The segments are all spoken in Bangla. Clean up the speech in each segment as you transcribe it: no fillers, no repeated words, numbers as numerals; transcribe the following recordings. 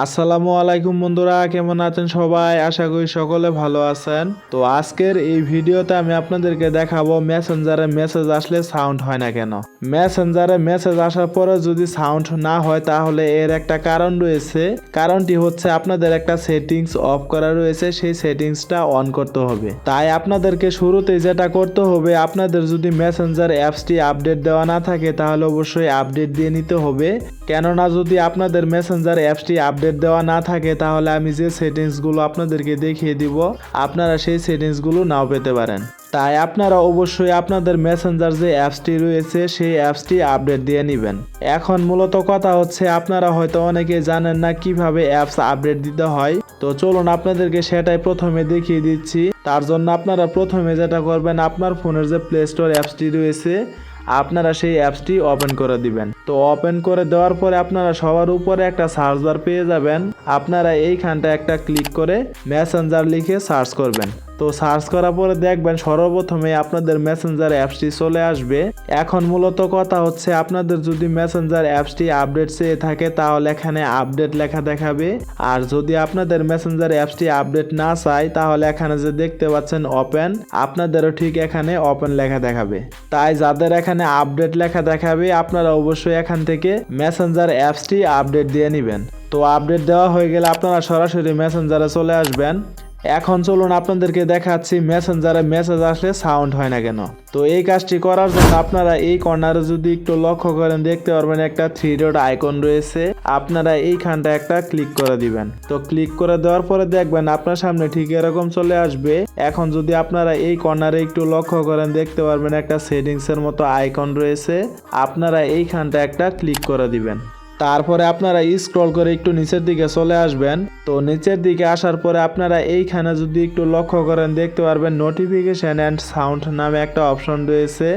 আসসালামু আলাইকুম বন্ধুরা, কেমন আছেন সবাই? আশা করি সকলে ভালো আছেন। তো আজকের এই ভিডিওতে আমি আপনাদেরকে দেখাবো মেসেঞ্জারে মেসেজ আসলে সাউন্ড হয় না কেন। মেসেঞ্জারে মেসেজ আসার পরে যদি সাউন্ড না হয় তাহলে এর একটা কারণ রয়েছে। কারণটি হচ্ছে আপনাদের একটা সেটিংস অফ করা রয়েছে, সেই সেটিংসটা অন করতে হবে। তাই আপনাদেরকে শুরুতেই যেটা করতে হবে, আপনাদের যদি মেসেঞ্জার অ্যাপসটি আপডেট দেওয়া না থাকে তাহলে অবশ্যই আপডেট দিয়ে নিতে হবে। কেননা যদি আপনাদের মেসেঞ্জার অ্যাপসটি আপডেট দেওয়া না থাকে তাহলে আমি যে সেটিংসগুলো আপনাদেরকে দেখিয়ে দিব আপনারা সেই সেটিংসগুলো নাও পেতে পারেন। তাই আপনারা অবশ্যই আপনাদের মেসেঞ্জার যে অ্যাপসটি রয়েছে সেই অ্যাপসটি আপডেট দিয়ে নেবেন। এখন মূলত কথা হচ্ছে, আপনারা হয়তো অনেকে জানেন না কিভাবে অ্যাপস আপডেট দিতে হয়। তো চলুন আপনাদেরকে সেটাই প্রথমে দেখিয়ে দিচ্ছি। তার জন্য আপনারা প্রথমে যেটা করবেন, আপনার ফোনের যে প্লে স্টোর অ্যাপসটি রয়েছে আপনারা সেই অ্যাপসটি ওপেন করে দিবেন। তো ওপেন করে দেওয়ার পরে আপনারা সবার উপরে একটা সার্চ বার পেয়ে যাবেন। আপনারা এইখানটা একটা ক্লিক করে মেসেঞ্জার লিখে সার্চ করবেন। তো সার্চ করার পরে দেখবেন সর্বপ্রথমে আপনাদের মেসেঞ্জার অ্যাপসটি চলে আসবে। এখন মূলত কথা হচ্ছে, আপনাদের যদি মেসেঞ্জার অ্যাপসটি আপডেট চেয়ে থাকে তাহলে এখানে আপডেট লেখা দেখাবে। আর যদি আপনাদের মেসেঞ্জার অ্যাপসটি আপডেট না চায় তাহলে এখানে যে দেখতে পাচ্ছেন ওপেন, আপনাদেরও ঠিক এখানে ওপেন লেখা দেখাবে। তাই যাদের এখানে আপডেট লেখা দেখাবে আপনারা অবশ্যই এখান থেকে মেসেঞ্জার অ্যাপসটি আপডেট দিয়ে নেবেন। তো আপডেট দেওয়া হয়ে গেলে আপনারা সরাসরি মেসেঞ্জারে চলে আসবেন। এখন চলুন আপনাদেরকে দেখাচ্ছি মেসেঞ্জারে মেসেজ আসলে সাউন্ড হয় না কেন। তো এই কাজটি করার জন্য আপনারা এই কর্নারে যদি একটু লক্ষ্য করেন দেখতে পারবেন একটা 3 ডট আইকন রয়েছে। আপনারা এইখানটা একটা ক্লিক করে দিবেন। তো ক্লিক করে দেওয়ার পরে দেখবেন আপনার সামনে ঠিক এরকম চলে আসবে। এখন যদি আপনারা এই কর্নারে একটু লক্ষ্য করেন দেখতে পারবেন একটা সেটিংসের মতো আইকন রয়েছে। আপনারা এইখানটা একটা ক্লিক করে দিবেন। তারপরে আপনারা স্ক্রল করে একটু নিচের দিকে চলে আসবেন। তো নিচের দিকে আসার পরে আপনারা এইখানে যদি একটু লক্ষ্য করেন দেখতে পারবেন নোটিফিকেশন অ্যান্ড সাউন্ড নামে একটা অপশন রয়েছে।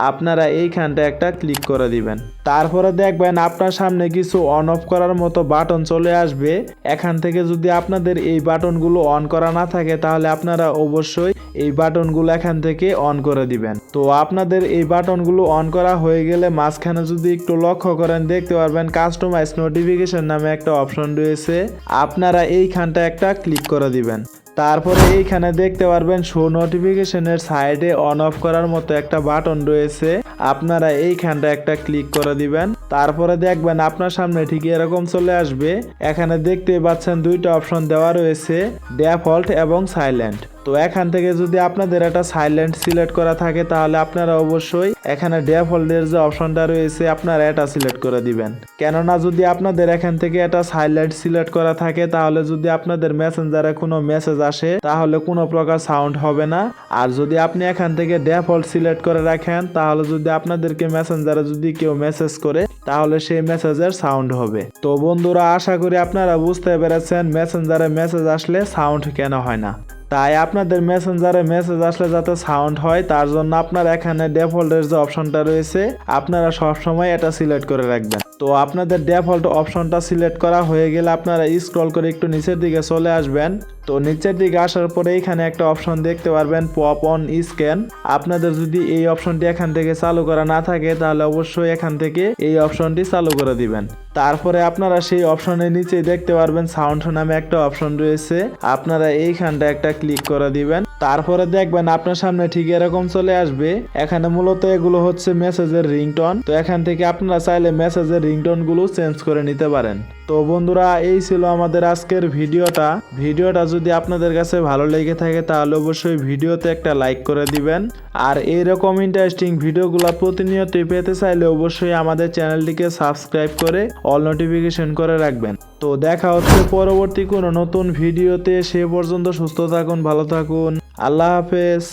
আপনারা এইখানটা একটা ক্লিক করে দিবেন। তারপরে দেখবেন আপনার সামনে কিছু অন অফ করার মতো বাটন চলে আসবে। এখান থেকে যদি আপনাদের এই বাটনগুলো অন করা না থাকে তাহলে আপনারা অবশ্যই এই বাটনগুলো এখান থেকে অন করে দিবেন। তো আপনাদের এই বাটনগুলো অন করা হয়ে গেলে মাঝখানে যদি একটু লক্ষ্য করেন দেখতে পারবেন কাস্টমাইজ নোটিফিকেশন নামে একটা অপশন রয়েছে। আপনারা এইখানটা একটা ক্লিক করে দিবেন। তারপরে এইখানে দেখতে পারবেন শো নোটিফিকেশনের সাইডে অন অফ করার মতো একটা বাটন রয়েছে। আপনারা এইখানটা একটা ক্লিক করে দিবেন। তারপরে দেখবেন আপনার সামনে ঠিক এরকম চলে আসবে। এখানে দেখতে পাচ্ছেন দুইটা অপশন দেওয়া রয়েছে, ডিফল্ট এবং সাইলেন্ট। তো এখান থেকে যদি আপনাদের একটা সাইলেন্ট সিলেক্ট করা থাকে তাহলে আপনারা অবশ্যই এখানে ডিফল্টের যে অপশনটা রয়েছে আপনারা এটা সিলেক্ট করে দিবেন। কেননা যদি আপনাদের এখান থেকে এটা সাইলেন্ট সিলেক্ট করা থাকে তাহলে যদি আপনাদের মেসেঞ্জারে কোনো মেসেজ আসে তাহলে কোনো প্রকার সাউন্ড হবে না। আর যদি আপনি এখান থেকে ডিফল্ট সিলেক্ট করে রাখেন তাহলে যদি আপনাদেরকে মেসেঞ্জারে যদি কেউ মেসেজ করে তাহলে সেই মেসেজের সাউন্ড হবে। তো বন্ধুরা, আশা করি আপনারা বুঝতে পেরেছেন মেসেঞ্জারে মেসেজ আসলে সাউন্ড কেন হয় না। তাই আপনাদের মেসেঞ্জারে মেসেজ আসলে যাতে সাউন্ড হয় তার জন্য আপনার এখানে ডিফল্টের যে অপশনটা রয়েছে আপনারা সবসময় এটা সিলেক্ট করে রাখবেন। তো আপনাদের ডিফল্ট অপশনটা সিলেক্ট করা হয়ে গেলে আপনারা স্ক্রল করে একটু নিচের দিকে চলে আসবেন। তো নিচের দিকে আসার পরে এখানে একটা অপশন দেখতে পারবেন পপ অন স্ক্যান। আপনাদের যদি এই অপশনটি এখান থেকে চালু করা না থাকে তাহলে অবশ্যই এখান থেকে এই অপশনটি চালু করে দিবেন। তারপরে আপনারা সেই অপশনের নিচে দেখতে পারবেন সাউন্ড নামে একটা অপশন রয়েছে। আপনারা এইখানটা একটা ক্লিক করে দিবেন। তারপরে দেখবেন আপনার সামনে ঠিক এরকম চলে আসবে। এখানে মূলত এগুলো হচ্ছে মেসেজের রিংটোন। তো এখান থেকে আপনারা চাইলে মেসেজের রিংটোন গুলো চেঞ্জ করে নিতে পারেন। তো বন্ধুরা, এই ছিল আমাদের আজকের ভিডিওটা যদি আপনাদের কাছে ভালো লেগে থাকে তাহলে অবশ্যই ভিডিওতে একটা লাইক করে দিবেন। আর এইরকম ইন্টারেস্টিং ভিডিওগুলো প্রতিনিয়তই পেতে চাইলে অবশ্যই আমাদের চ্যানেলটিকে সাবস্ক্রাইব করে অল নোটিফিকেশন করে রাখবেন। তো দেখা হচ্ছে পরবর্তী কোনো নতুন ভিডিওতে। সে পর্যন্ত সুস্থ থাকুন, ভালো থাকুন, আল্লাহ হাফেজ।